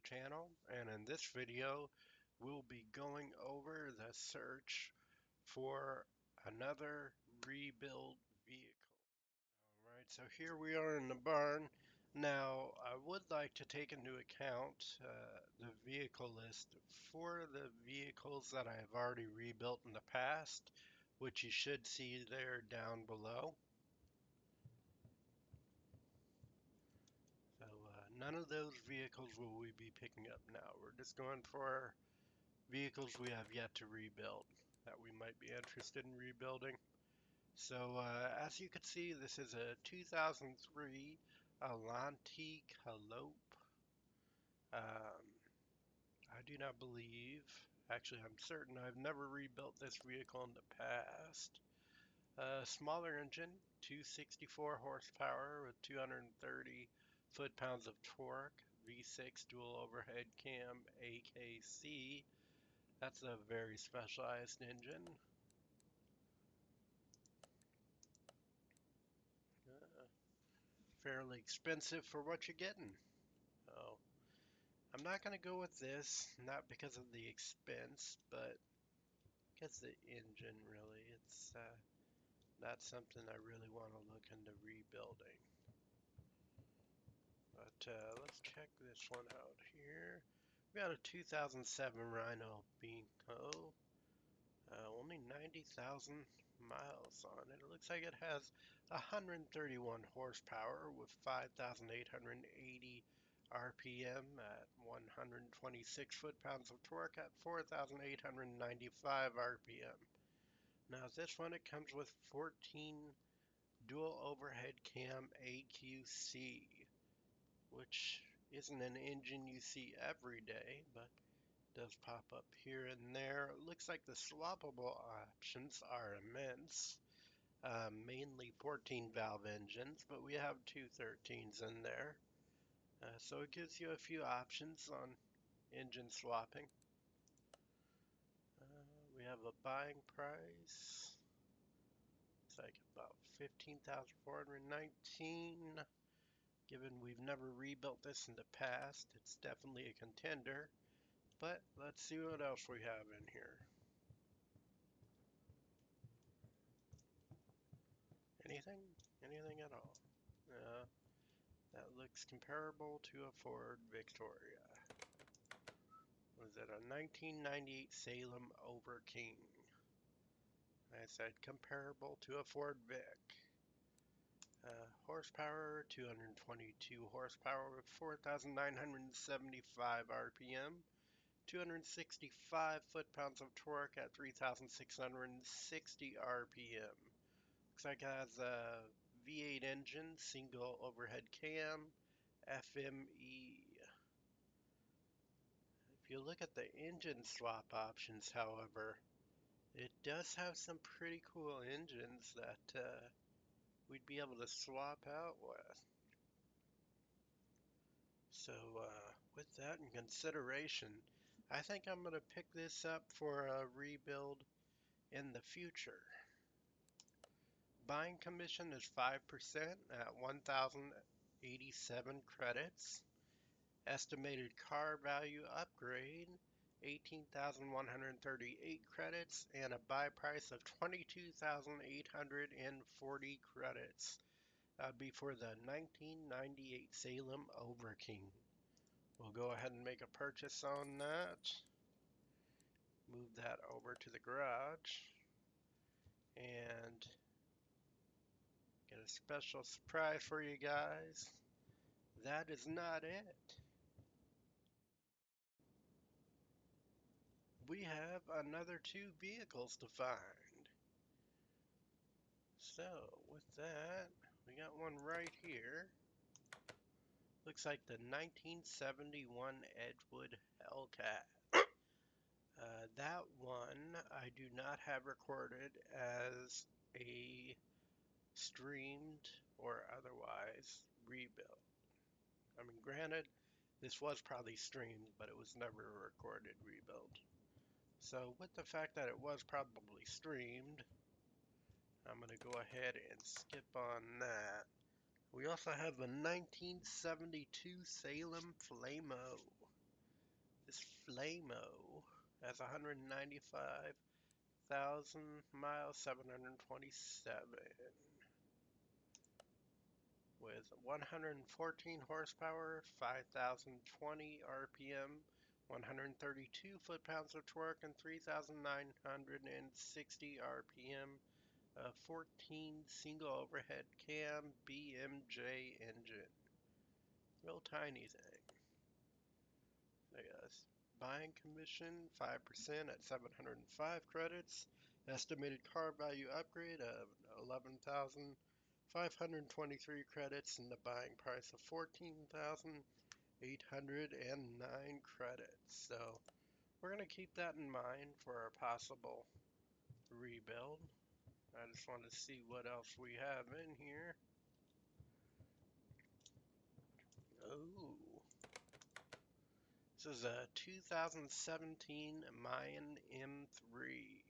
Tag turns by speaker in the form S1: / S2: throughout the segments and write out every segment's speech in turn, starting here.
S1: channel, and in this video we'll be going over the search for another rebuild vehicle. Alright, so here we are in the barn. Now I would like to take into account the vehicle list for the vehicles that I have already rebuilt in the past, which you should see there down below. So none of those vehicles will we be picking up now. We're just going for vehicles we have yet to rebuild that we might be interested in rebuilding. So as you can see, this is a 2003 Alante Calope. I do not believe, actually I'm certain I've never rebuilt this vehicle in the past. Smaller engine, 264 horsepower with 230 foot-pounds of torque, V6 dual overhead cam AKC. That's a very specialized engine. Fairly expensive for what you're getting. So I'm not going to go with this, not because of the expense, but because the engine really, it's not something I really want to look into rebuilding. But let's check this one out here. We got a 2007 Rhino Bingo. Only 90,000 miles on it. It looks like it has 131 horsepower with 5,880 RPM at 126 foot-pounds of torque at 4,895 RPM. Now this one, it comes with 14 dual overhead cam AQC, which isn't an engine you see every day, but does pop up here and there. It looks like the swappable options are immense. Mainly 14 valve engines, but we have two 13s in there. So it gives you a few options on engine swapping. We have a buying price. It's like about $15,419. Given we've never rebuilt this in the past, it's definitely a contender. But let's see what else we have in here. Anything? Anything at all? That looks comparable to a Ford Victoria. Was it a 1998 Salem Over King? I said comparable to a Ford Vic. Horsepower, 222 horsepower with 4,975 RPM. 265 foot-pounds of torque at 3,660 RPM. Looks like it has a V8 engine, single overhead cam, FME. If you look at the engine swap options, however, it does have some pretty cool engines that we'd be able to swap out with. So with that in consideration, I think I'm going to pick this up for a rebuild in the future. Buying commission is 5% at 1,087 credits. Estimated car value upgrade, 18,138 credits, and a buy price of 22,840 credits. That would be for the 1998 Salem Over King. We'll go ahead and make a purchase on that. Move that over to the garage. And get a special surprise for you guys. That is not it. We have another two vehicles to find. So with that, we got one right here. Looks like the 1971 Edgewood Hellcat. That one I do not have recorded as a streamed or otherwise rebuild. I mean, granted, this was probably streamed, but it was never a recorded rebuild. So with the fact that it was probably streamed, I'm going to go ahead and skip on that. We also have a 1972 Salem Flamo. This Flamo has 195,000 miles, 727, with 114 horsepower, 5,020 RPM, 132 foot-pounds of torque, and 3,960 RPM. A 14 single overhead cam BMJ engine. Real tiny thing. Yes. Buying commission 5% at 705 credits. Estimated car value upgrade of 11,523 credits and the buying price of 14,809 credits. So we're going to keep that in mind for our possible rebuild. I just want to see what else we have in here. Oh, this is a 2017 Mayan M3.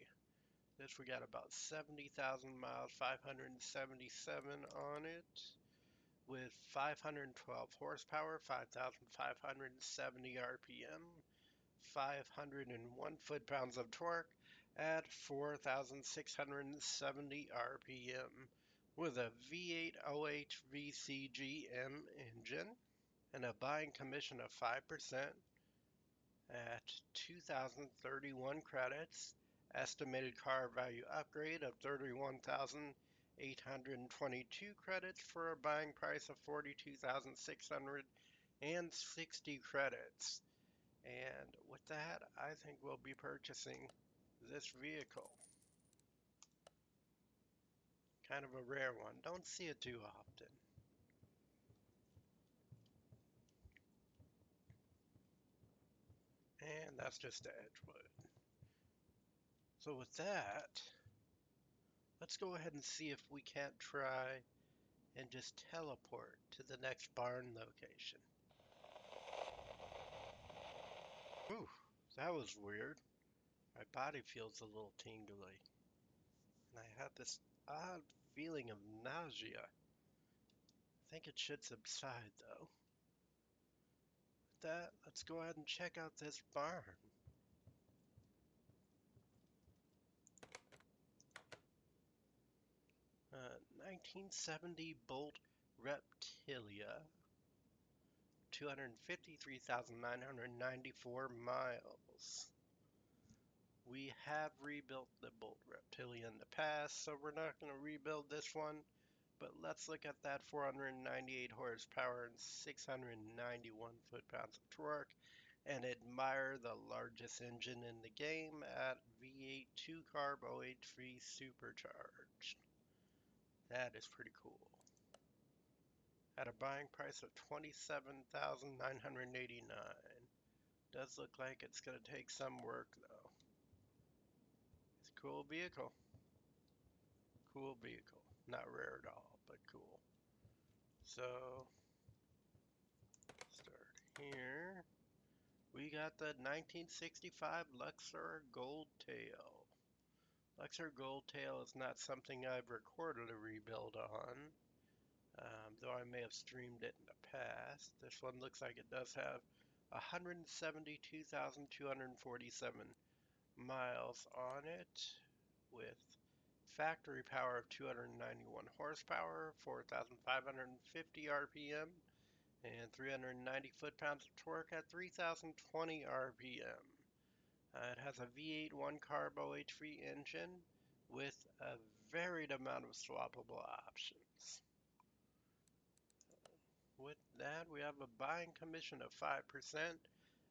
S1: This we got about 70,000 miles, 577 on it, with 512 horsepower, 5,570 RPM, 501 foot-pounds of torque at 4,670 RPM, with a V8 OH VCGM engine and a buying commission of 5% at 2,031 credits. Estimated car value upgrade of 31,822 credits for a buying price of 42,660 credits. And with that, I think we'll be purchasing this vehicle. Kind of a rare one. Don't see it too often. And that's just Edgewood. So with that, let's go ahead and see if we can't try and just teleport to the next barn location. Whew, that was weird. My body feels a little tingly. And I had this odd feeling of nausea. I think it should subside though. With that, let's go ahead and check out this barn. 1970 Bolt Reptilia, 253,994 miles. We have rebuilt the Bolt Reptilia in the past, so we're not going to rebuild this one. But let's look at that 498 horsepower and 691 foot-pounds of torque and admire the largest engine in the game at V8 2-carb OH3 supercharged. That is pretty cool. At a buying price of $27,989. Does look like it's going to take some work though. It's a cool vehicle. Cool vehicle. Not rare at all, but cool. So, start here. We got the 1965 Luxor Goldtail. Luxor Goldtail is not something I've recorded a rebuild on, though I may have streamed it in the past. This one looks like it does have 172,247 miles on it, with factory power of 291 horsepower, 4,550 RPM, and 390 foot-pounds of torque at 3,020 RPM. It has a V8 1-carb OH3 engine with a varied amount of swappable options. With that, we have a buying commission of 5%.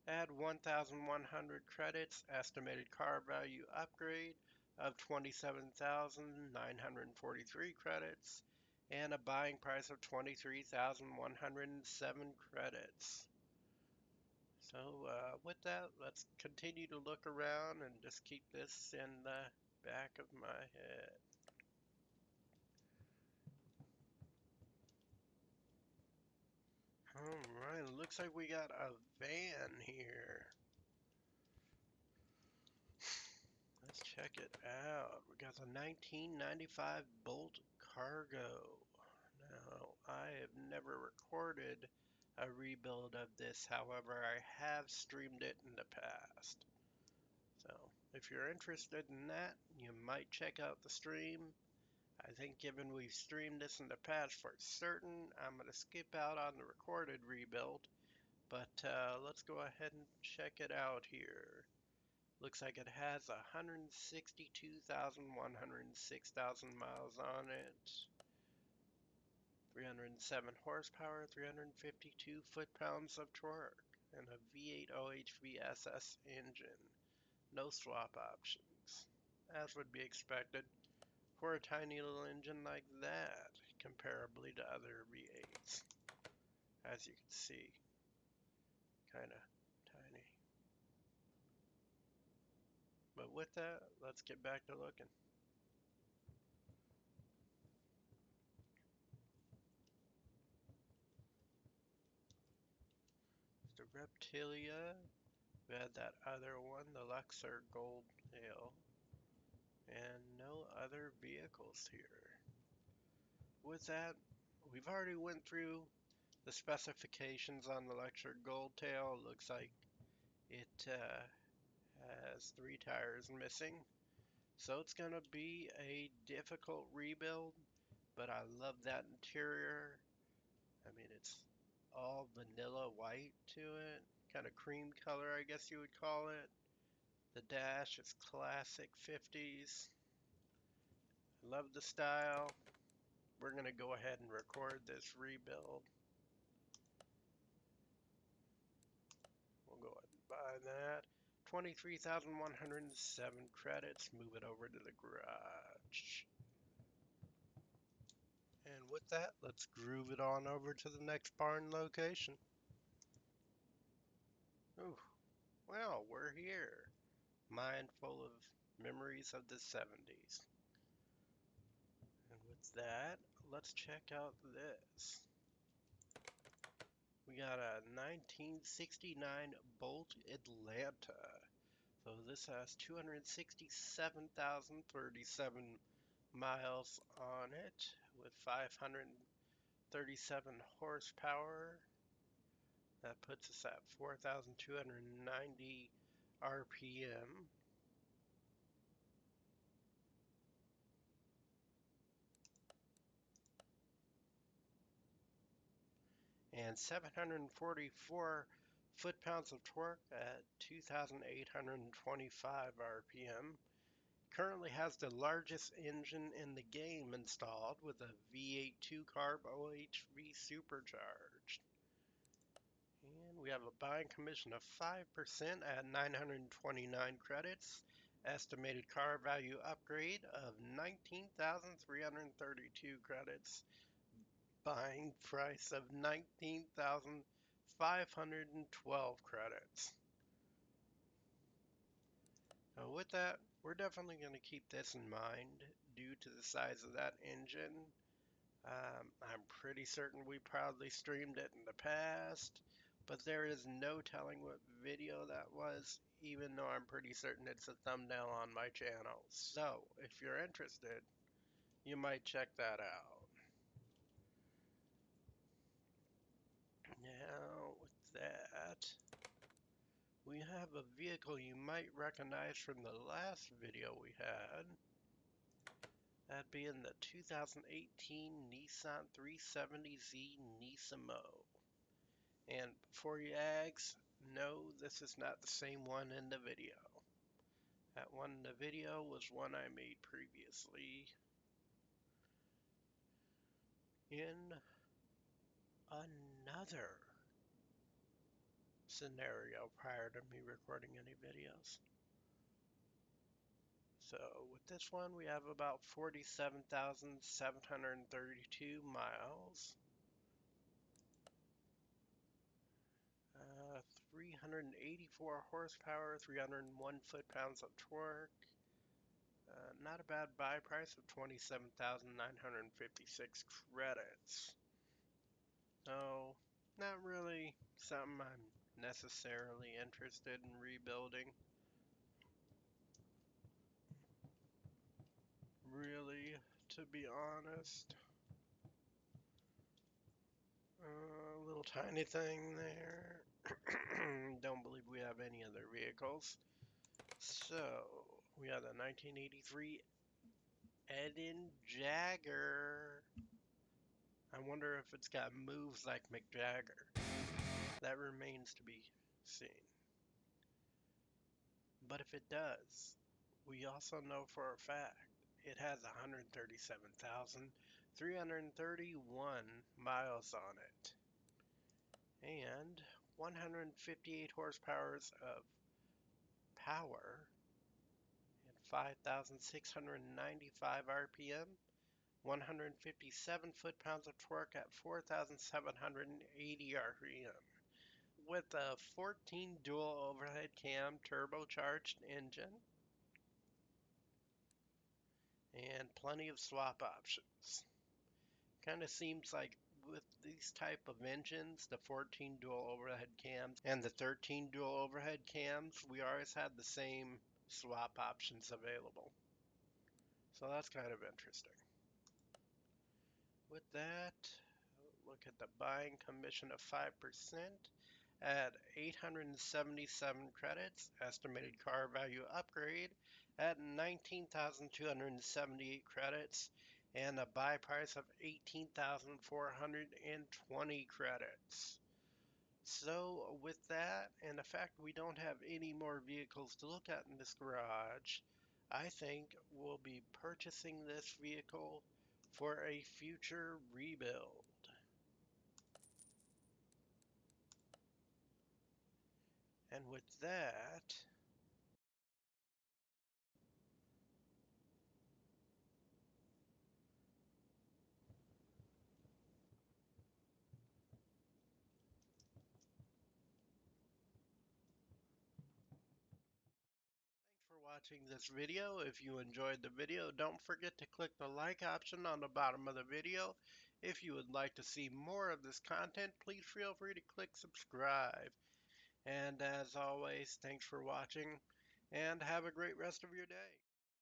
S1: Add 1,100 credits, estimated car value upgrade of 27,943 credits, and a buying price of 23,107 credits. So with that, let's continue to look around and just keep this in the back of my head. Alright, it looks like we got a van here. Let's check it out. We got the 1995 Bolt Cargo. Now, I have never recorded a rebuild of this. However, I have streamed it in the past. So if you're interested in that, you might check out the stream. I think given we've streamed this in the past for certain, I'm going to skip out on the recorded rebuild. But let's go ahead and check it out here. Looks like it has 162,106,000 miles on it. 307 horsepower, 352 foot-pounds of torque, and a V8 OHVSS engine. No swap options, as would be expected for a tiny little engine like that, comparably to other V8s. As you can see, kind of tiny. But with that, let's get back to looking. The Reptilia, we had that other one, the Luxor Gold Ale, and no other vehicles here. With that, we've already went through the specifications on the Luxor Gold Tail. Looks like it has 3 tires missing, so it's gonna be a difficult rebuild, but I love that interior. I mean, it's all vanilla white to it, kind of cream color, I guess you would call it. The dash is classic 50s. Love the style. We're going to go ahead and record this rebuild. We'll go ahead and buy that. 23,107 credits. Move it over to the garage. And with that, let's groove it on over to the next barn location. Ooh, well, we're here. Mind full of memories of the 70s. And with that, let's check out this. We got a 1969 Bolt Atlanta. So this has 267,037 miles on it with 537 horsepower. That puts us at 4,290 RPM. And 744 foot-pounds of torque at 2,825 RPM. Currently has the largest engine in the game installed with a V8 2-carb OHV supercharged. And we have a buying commission of 5% at 929 credits. Estimated car value upgrade of 19,332 credits. Buying price of 19,512 credits. Now with that, we're definitely going to keep this in mind due to the size of that engine. I'm pretty certain we probably streamed it in the past, but there is no telling what video that was, even though I'm pretty certain it's a thumbnail on my channel. So if you're interested, you might check that out. Now with that, we have a vehicle you might recognize from the last video we had. That being the 2018 Nissan 370Z Nismo. And before you ask, no, this is not the same one in the video. That one in the video was one I made previously in another scenario prior to me recording any videos. So with this one, we have about 47,732 miles. 384 horsepower, 301 foot-pounds of torque. Not a bad buy price of 27,956 credits. So, not really something I'm necessarily interested in rebuilding. Really, to be honest. Little tiny thing there. Don't believe we have any other vehicles. So, we have the 1983 Eden Jagger. I wonder if it's got moves like McJagger. That remains to be seen. But if it does, we also know for a fact it has 137,331 miles on it and 158 horsepower of power at 5,695 RPM, 157 foot-pounds of torque at 4,780 RPM, with a 14 dual overhead cam turbocharged engine and plenty of swap options. Kind of seems like with these type of engines, the 14 dual overhead cams and the 13 dual overhead cams, we always had the same swap options available. So that's kind of interesting. With that, look at the buying commission of 5% at 877 credits, estimated car value upgrade at 19,278 credits, and a buy price of 18,420 credits. So with that, and the fact we don't have any more vehicles to look at in this garage, I think we'll be purchasing this vehicle for a future rebuild. And with that, thanks for watching this video. If you enjoyed the video, don't forget to click the like option on the bottom of the video. If you would like to see more of this content, please feel free to click subscribe. And as always, thanks for watching and have a great rest of your day.